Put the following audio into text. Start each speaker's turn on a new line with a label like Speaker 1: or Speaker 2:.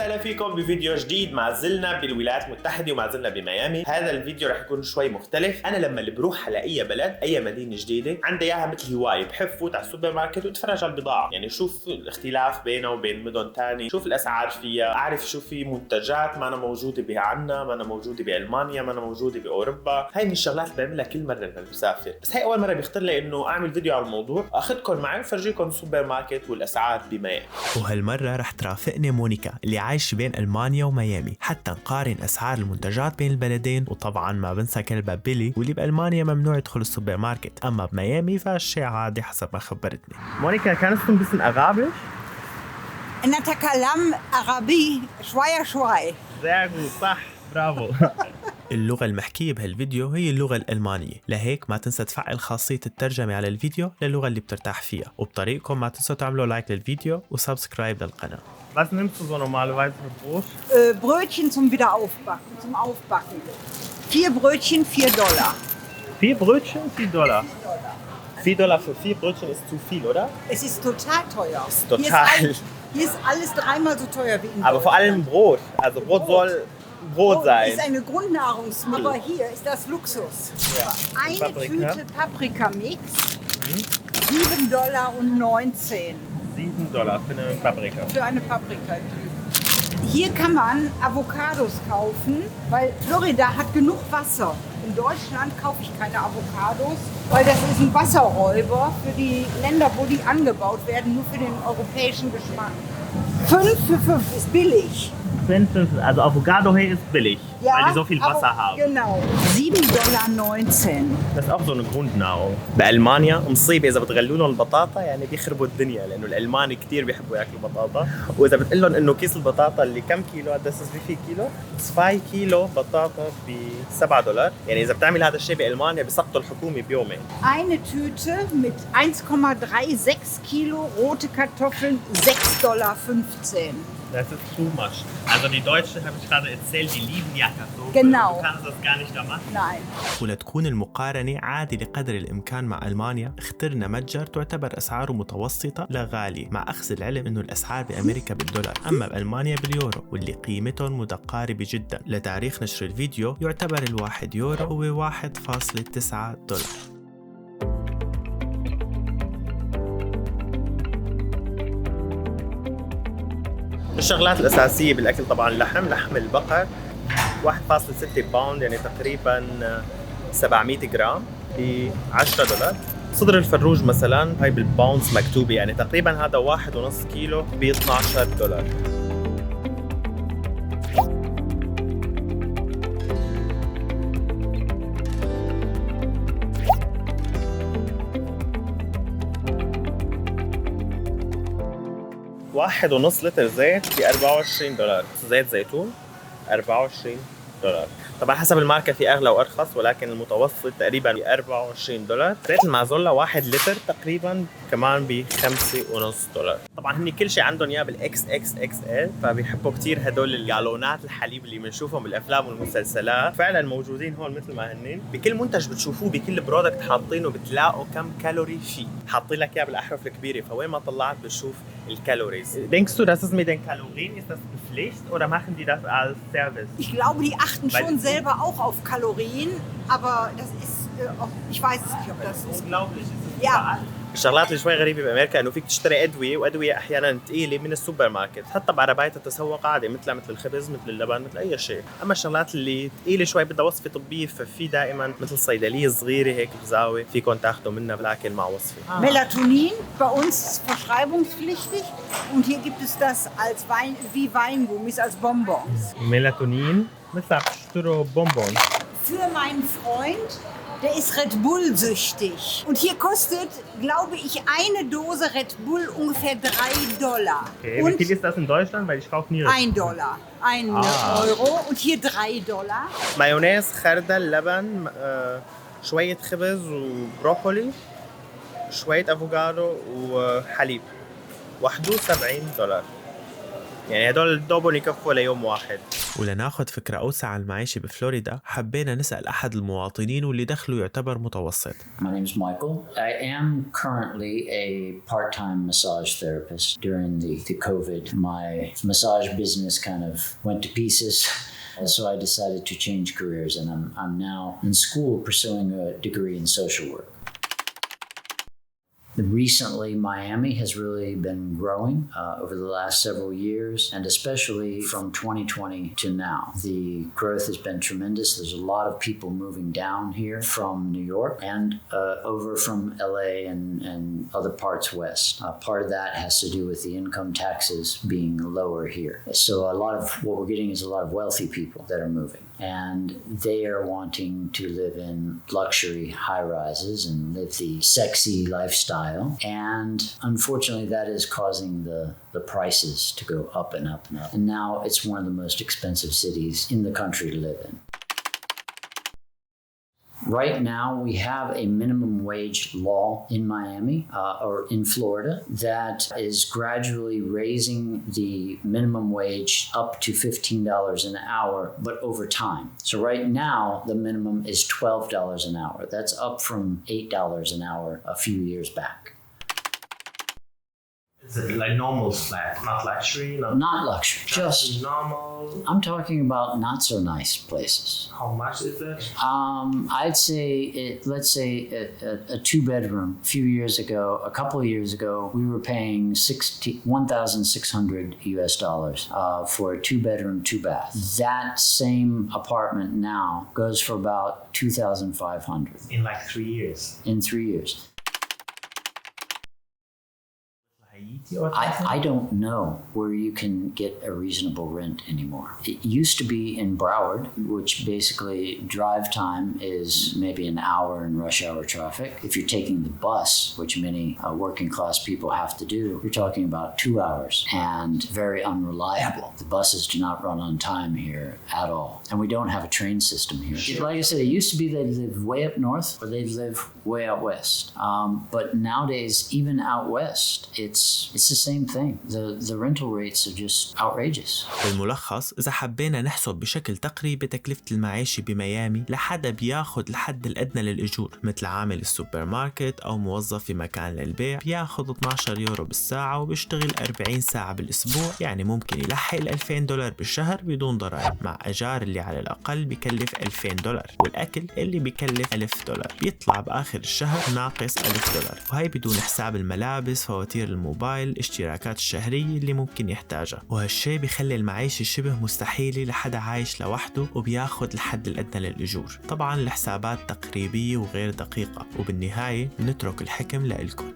Speaker 1: وسهلا فيكم بفيديو جديد. ما زلنا بالولايات المتحدة وما زلنا بميامي. هذا الفيديو رح يكون شوي مختلف. أنا لما بروح على أي بلد أي مدينة جديدة عندي إياها مثل هواية، بحب فوت على السوبر ماركت واتفرج على البضاعة، يعني شوف الاختلاف بينه وبين مدن تاني، شوف الأسعار فيها، أعرف شو في منتجات ما أنا موجودة بعنا، ما أنا موجودة بألمانيا، ما أنا موجودة بأوروبا. هاي من الشغلات اللي بعملها كل مرة لما بسافر، بس هاي أول مرة بيخطر لي إنه أعمل فيديو على الموضوع، أخذكم معي وفرجيكم السوبر ماركت والأسعار بميامي.
Speaker 2: وهالمرة رح ترافقني مونيكا اللي عايشة بين ألمانيا وميامي حتى نقارن أسعار المنتجات بين البلدين. وطبعا ما بنسى كلبها بيلي، واللي بألمانيا ممنوع يدخل السوبر ماركت، أما بميامي فالشيء عادي حسب ما خبرتني.
Speaker 1: مونيكا كانت ein bisschen Arabisch?
Speaker 3: نتكلم عربي شوي.
Speaker 1: Sehr gut, صح، برافو.
Speaker 2: اللغة المحكية بهالفيديو هي اللغة الألمانية، لهيك ما تنسى تفعل خاصية الترجمة على الفيديو للغة اللي بترتاح فيها، وبطريقكم ما تنسوا تعملوا لايك للفيديو وسبسكرايب للقناة.
Speaker 1: Was nimmst du so normalerweise für Brot?
Speaker 3: Brötchen zum Aufbacken. 4 Brötchen, $4.
Speaker 1: 4 Brötchen, $4. $4 für 4 Brötchen ist zu viel, oder?
Speaker 3: Es ist total teuer.
Speaker 1: Total.
Speaker 3: Hier ist alles dreimal so teuer wie in Deutschland.
Speaker 1: Aber vor allem Brot. Also Brot soll Brot sein.
Speaker 3: Ist eine Grundnahrungsmittel. Aber hier ist das Luxus.
Speaker 1: Ja.
Speaker 3: Eine
Speaker 1: Paprika.
Speaker 3: Tüte Paprikamix, $7,19.
Speaker 1: $7 für eine Paprika.
Speaker 3: Für eine Paprika. Hier kann man Avocados kaufen, weil Florida hat genug Wasser. In Deutschland kaufe ich keine Avocados, weil das ist ein Wasserräuber für die Länder, wo die angebaut werden, nur für den europäischen Geschmack. 5 für 5 ist billig.
Speaker 1: Also Avocado hier ist billig,
Speaker 3: Ja,
Speaker 1: weil die so viel Wasser haben.
Speaker 3: Genau. $7,19.
Speaker 1: Das ist auch so eine Grundnahrung. بألمانيا مصيبة إذا بتغلوا لهم البطاطا يعني بيخربوا الدنيا، لأنه الألمان كتير بيحبوا ياكلوا بطاطا، وإذا بتقول لهم إنه كيس البطاطا اللي كم كيلو، das ist wie viel Kilo? 2 كيلو بطاطا ب $7، يعني إذا بتعمل هذا الشيء بألمانيا بيسقطوا الحكومة بيومين.
Speaker 3: Eine Tüte mit 1,36 Kilo rote Kartoffeln, $6,15.
Speaker 1: Das ist too much. Also die Deutschen, habe ich gerade erzählt, die lieben ja Kartoffeln.
Speaker 3: Genau.
Speaker 1: Du kannst das gar nicht da machen.
Speaker 3: Nein.
Speaker 2: ولتكون المقارنة عادلة قدر الإمكان مع ألمانيا، اخترنا متجر تعتبر أسعاره متوسطة لغالية، مع أخذ العلم إنه الأسعار بأمريكا بالدولار أما بألمانيا باليورو، واللي قيمتهم متقاربة جدا. لتاريخ نشر الفيديو يعتبر الواحد يورو هو $1.9.
Speaker 1: الشغلات الأساسية بالأكل طبعاً لحم البقر 1.6 باوند، يعني تقريباً 700 جرام ب $10. صدر الفروج مثلاً هاي بالباوندز مكتوبة، يعني تقريباً هذا 1.5 كيلو ب $12. واحد ونص لتر زيت ب $24. زيت زيتون $24. طبعا حسب الماركة في أغلى وأرخص، ولكن المتوسط تقريبا ب $24. زيت المازولا 1 لتر تقريبا كمان ب $5.5. طبعا هني كل شيء عندهم إياه بالإكس إكس إكس إل، فبيحبوا كتير هدول الجالونات الحليب اللي بنشوفهم بالأفلام والمسلسلات، فعلا موجودين هون مثل ما هنين. بكل منتج بتشوفوه بكل برودكت حاطينه بتلاقوا كم كالوري فيه، حاطين لك إياه بالأحرف الكبيرة، فوين ما طلعت بتشوف الكالوريز. Denkst du, dass es mit den Kalorien ist das Pflicht oder machen die das als Service?
Speaker 3: Ich glaube, die achten schon selber auch auf Kalorien, aber das ist, ich weiß es nicht, ob das ist.
Speaker 1: Unglaublich, ist es
Speaker 3: Ja.
Speaker 1: überall. الشغلات اللي شوي غريبة بأمريكا إنه فيك تشتري أدوية، وأدوية أحياناً ثقيلة من السوبر ماركت، حتى بعرباية التسوق عادي مثل الخبز مثل اللبن مثل أي شيء. أما الشغلات اللي ثقيلة شوي بدها وصفة طبية، ففي دائماً مثل صيدلية صغيرة هيك بزاوية فيكم تاخذوا منها لكن مع وصفة.
Speaker 3: Melatonin bei uns ist verschreibungspflichtig und hier gibt es das als wie Weingummis, als Bonbons.
Speaker 1: Melatonin مثل تشتروا بونبون.
Speaker 3: Für meinen Freund, der ist Red Bull süchtig. Und hier kostet, glaube ich, eine Dose Red Bull ungefähr $3.
Speaker 1: Okay,
Speaker 3: Und
Speaker 1: wie viel ist das in Deutschland? Weil ich kaufe nie.
Speaker 3: $1. €1 und hier $3.
Speaker 1: مايونيز، خردل، لبن، شوية خبز وبروكولي، شوية افوكادو وحليب، وحده $70. يعني هدول دوبهم يكفوا ليوم واحد.
Speaker 2: ولناخد فكرة أوسع عن المعيشة بفلوريدا حبينا نسأل أحد المواطنين واللي دخله يعتبر متوسط.
Speaker 4: My name is Michael. I am currently a part-time massage therapist. During the COVID, my massage business kind of went to pieces. So I decided to change careers, and I'm now in school pursuing a degree in social work. Recently, Miami has really been growing over the last several years, and especially from 2020 to now. The growth has been tremendous. There's a lot of people moving down here from New York and over from LA and other parts west. Part of that has to do with the income taxes being lower here. So a lot of what we're getting is a lot of wealthy people that are moving. And they are wanting to live in luxury high-rises and live the sexy lifestyle. And unfortunately, that is causing the prices to go up and up and up. And now it's one of the most expensive cities in the country to live in. Right now, we have a minimum wage law in Miami or in Florida that is gradually raising the minimum wage up to $15 an hour, but over time. So right now, the minimum is $12 an hour. That's up from $8 an hour a few years back.
Speaker 2: Is it like normal flat, not luxury?
Speaker 4: Not luxury, just
Speaker 2: normal.
Speaker 4: I'm talking about not so nice places.
Speaker 2: How much is it?
Speaker 4: I'd say, let's say a two-bedroom. A few years ago, a couple of years ago, we were paying $1,600 US for a two-bedroom, two-bath. That same apartment now goes for about $2,500.
Speaker 2: In like 3 years?
Speaker 4: In 3 years. I don't know where you can get a reasonable rent anymore. It used to be in Broward, which basically drive time is maybe an hour in rush hour traffic. If you're taking the bus, which many working class people have to do, you're talking about 2 hours and very unreliable. The buses do not run on time here at all. And we don't have a train system here. Like I said, it used to be they'd live way up north or they'd live way out west. But nowadays, even out west, it's the same thing. The rental rates are just outrageous.
Speaker 2: بالملخص إذا حبينا نحسب بشكل تقريبي تكلفة المعيشة بميامي لحدا بياخد الحد الأدنى للأجور مثل عامل السوبر ماركت أو موظف في مكان للبيع بياخد 12 يورو بالساعة وبيشتغل 40 ساعة بالأسبوع، يعني ممكن يلحق $2000 بالشهر بدون ضرائب، مع أجار اللي على الأقل بيكلف $2000 والأكل اللي بيكلف $1000، بيطلع بآخر الشهر ناقص $1000، وهي بدون حساب الملابس، فواتير الموبايل، الاشتراكات الشهرية اللي ممكن يحتاجها. وهالشي بيخلي المعيشة شبه مستحيلة لحدا عايش لوحده وبياخد الحد الأدنى للأجور. طبعا الحسابات تقريبية وغير دقيقة، وبالنهاية نترك الحكم لإلكم.